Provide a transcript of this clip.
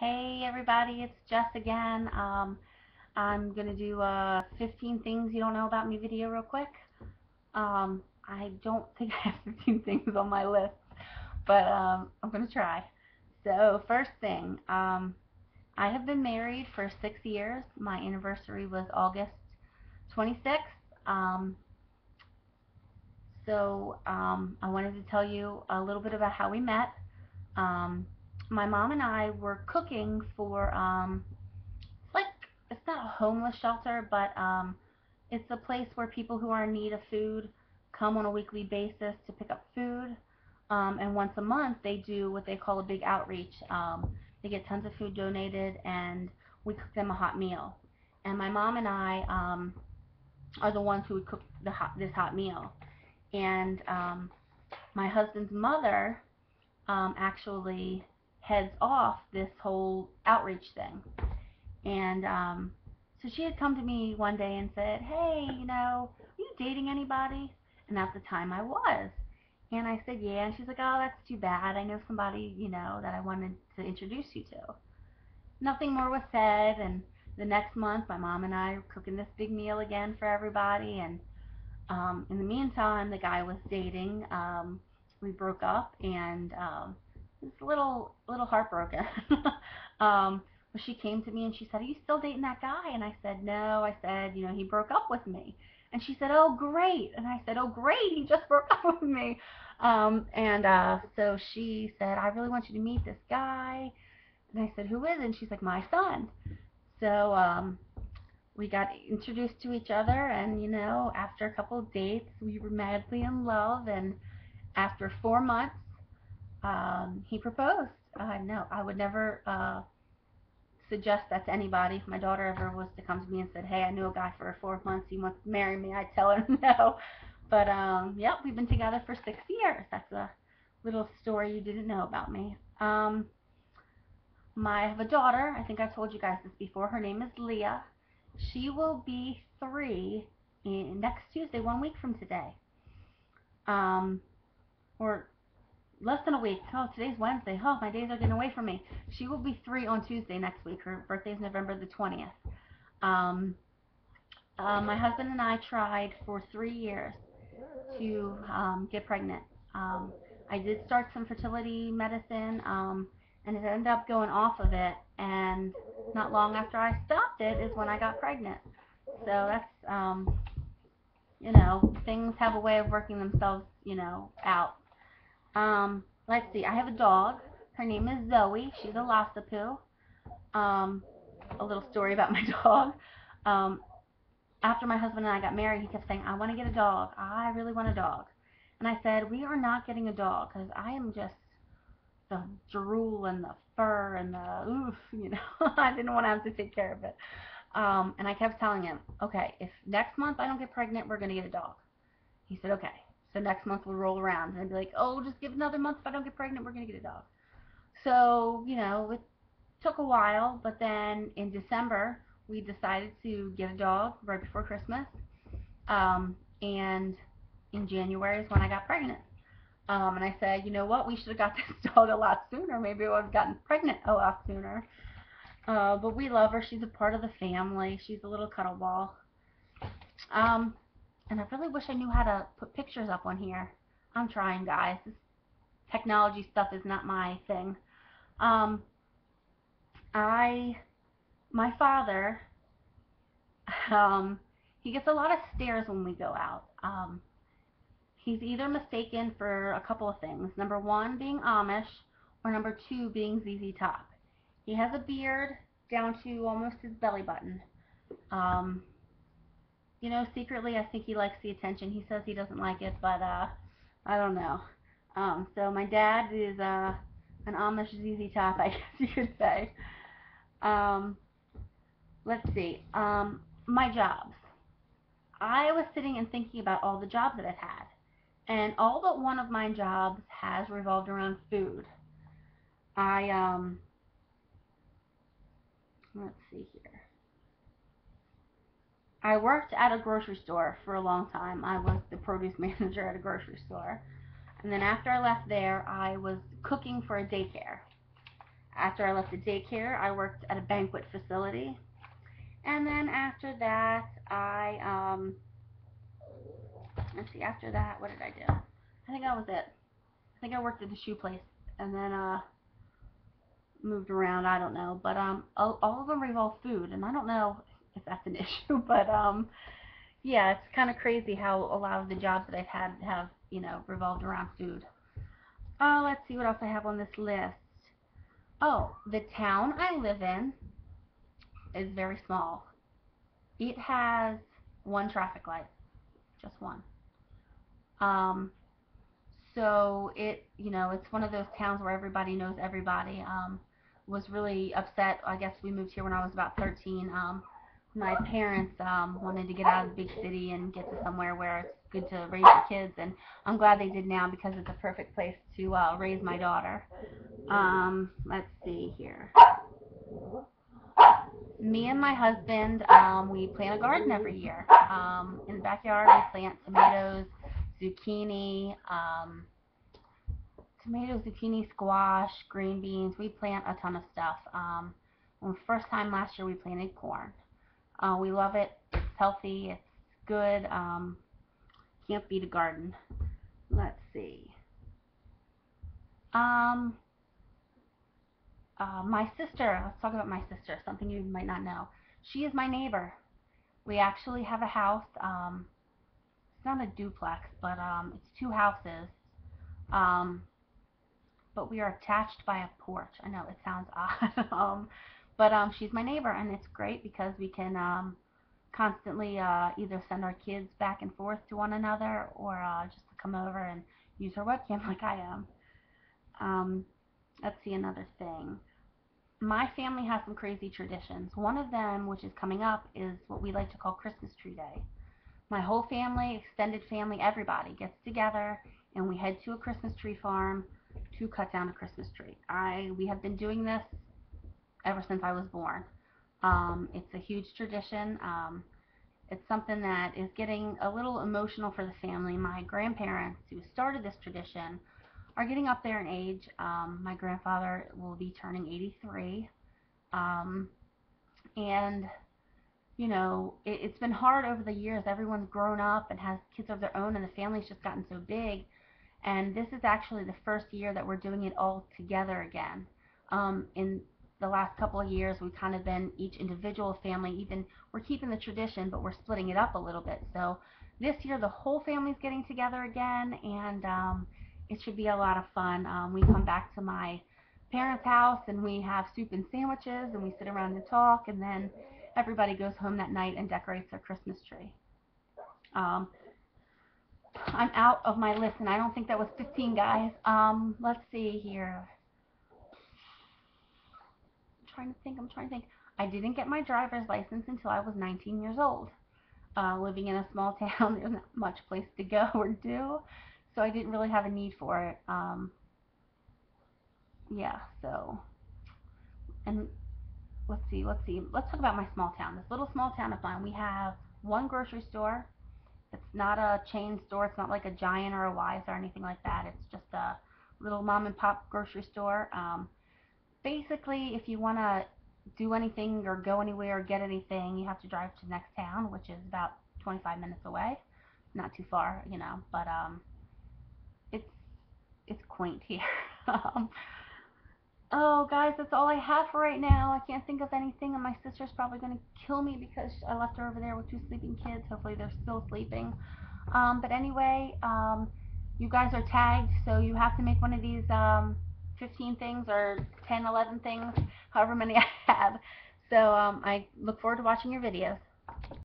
Hey everybody, it's Jess again. I'm gonna do a 15 things you don't know about me video real quick. I don't think I have 15 things on my list, but I'm gonna try. So first thing, I have been married for 6 years. My anniversary was August 26th. Um, I wanted to tell you a little bit about how we met. Um, my mom and I were cooking for like it's not a homeless shelter, but it's a place where people who are in need of food come on a weekly basis to pick up food. And once a month, they do what they call a big outreach. They get tons of food donated, and we cook them a hot meal. And my mom and I are the ones who would cook this hot meal. And my husband's mother actually heads off this whole outreach thing. And so she had come to me one day and said, "Hey, are you dating anybody?" And at the time I was. And I said, "Yeah." And she's like, "Oh, that's too bad. I know somebody, that I wanted to introduce you to." Nothing more was said. And the next month, my mom and I were cooking this big meal again for everybody. And in the meantime, the guy I was dating, we broke up, and was a little heartbroken. But she came to me and she said, "Are you still dating that guy?" And I said, "No." I said, "He broke up with me." And she said, "Oh, great." And I said, "Oh, great, he just broke up with me." And so she said, "I really want you to meet this guy." And I said, "Who is it?" And she's like, "My son." So we got introduced to each other, and after a couple of dates, we were madly in love. And after 4 months, he proposed. No, I would never suggest that to anybody. If my daughter ever was to come to me and said, "Hey, I knew a guy for 4 months, he wants to marry me," I'd tell her no. But yep, we've been together for 6 years. That's a little story you didn't know about me. I have a daughter. I think I told you guys this before. Her name is Leah. She will be 3 next Tuesday, 1 week from today. Um, or less than a week. Oh, today's Wednesday. Oh, my days are getting away from me. She will be 3 on Tuesday next week. Her birthday is November the 20th. Um, my husband and I tried for 3 years to get pregnant. Um, I did start some fertility medicine, and it ended up going off of it. And not long after I stopped it is when I got pregnant. So that's, things have a way of working themselves, out. Let's see. I have a dog. Her name is Zoe. She's a Lhasa Poo. Um, a little story about my dog. Um, After my husband and I got married, he kept saying, "I want to get a dog. I really want a dog." And I said, "We are not getting a dog because I am just the drool and the fur and the oof. I didn't want to have to take care of it." And I kept telling him, "Okay, if next month I don't get pregnant, we're going to get a dog." He said, "Okay." So next month would roll around, and I'd be like, "Oh, just give another month. If I don't get pregnant, we're going to get a dog." So, it took a while, but then in December, we decided to get a dog right before Christmas. And in January is when I got pregnant. And I said, "You know what? We should have got this dog a lot sooner. Maybe I would have gotten pregnant a lot sooner." But we love her. She's a part of the family. She's a little cuddle ball. Um, and I really wish I knew how to put pictures up on here. I'm trying, guys. This technology stuff is not my thing. Um, I, my father, um, he gets a lot of stares when we go out. He's either mistaken for a couple of things. Number one, being Amish, or number two, being ZZ Top. He has a beard down to almost his belly button. Um, secretly, I think he likes the attention. He says he doesn't like it, but I don't know. So my dad is an Amish ZZ Top, I guess you could say. Um, let's see. My jobs. I was sitting and thinking about all the jobs that I've had, and all but one of my jobs has revolved around food. I let's see here. I worked at a grocery store for a long time. I was the produce manager at a grocery store. And then after I left there, I was cooking for a daycare. After I left the daycare, I worked at a banquet facility. And then after that, let's see, after that, what did I do? I think that was it. I think I worked at the shoe place and then moved around. I don't know, but all of them revolve food, and I don't know if that's an issue, but yeah, it's kind of crazy how a lot of the jobs that I've had have revolved around food. Let's see what else I have on this list. Oh, the town I live in is very small. It has one traffic light, just one. Um, so it's one of those towns where everybody knows everybody. Was really upset. I guess we moved here when I was about 13. My parents wanted to get out of the big city and get to somewhere where it's good to raise your kids, and I'm glad they did now because it's a perfect place to raise my daughter. Let's see here. Me and my husband, we plant a garden every year. In the backyard, we plant tomatoes, zucchini, zucchini, squash, green beans. We plant a ton of stuff. The first time last year, we planted corn. We love it. It's healthy. It's good. Can't beat a garden. Let's see. My sister. Let's talk about my sister. Something you might not know. She is my neighbor. We actually have a house. It's not a duplex, but it's two houses. Um, but we are attached by a porch. I know it sounds odd, but she's my neighbor, and it's great because we can constantly either send our kids back and forth to one another, or just to come over and use her webcam like I am. Um, let's see another thing. My family has some crazy traditions. One of them, which is coming up, is what we like to call Christmas Tree Day. My whole family, extended family, everybody gets together and we head to a Christmas tree farm to cut down a Christmas tree. We have been doing this ever since I was born. It's a huge tradition. It's something that is getting a little emotional for the family. My grandparents, who started this tradition, are getting up there in age. My grandfather will be turning 83. Um, and it's been hard over the years. Everyone's grown up and has kids of their own, and the family's just gotten so big. And this is actually the first year that we're doing it all together again. In the last couple of years, we've kind of been each individual family. Even we're keeping the tradition, but we're splitting it up a little bit. So this year, the whole family's getting together again, and it should be a lot of fun. We come back to my parents' house, and we have soup and sandwiches, and we sit around and talk, and then everybody goes home that night and decorates their Christmas tree. Um, I'm out of my list, and I don't think that was 15 guys. Let's see here. I'm trying to think. I didn't get my driver's license until I was 19 years old. Living in a small town, there's not much place to go or do, so I didn't really have a need for it. Yeah, so, and let's talk about my small town. This little small town of mine, we have one grocery store. It's not a chain store. It's not like a Giant or a Weis or anything like that. It's just a little mom and pop grocery store. Basically, if you want to do anything or go anywhere or get anything, you have to drive to the next town, which is about 25 minutes away. Not too far, but it's it's quaint here. um, oh, guys, that's all I have for right now. I can't think of anything, and my sister's probably going to kill me because I left her over there with two sleeping kids. Hopefully, they're still sleeping. But anyway, you guys are tagged, so you have to make one of these 15 things or 10, 11 things, however many I have. So I look forward to watching your videos.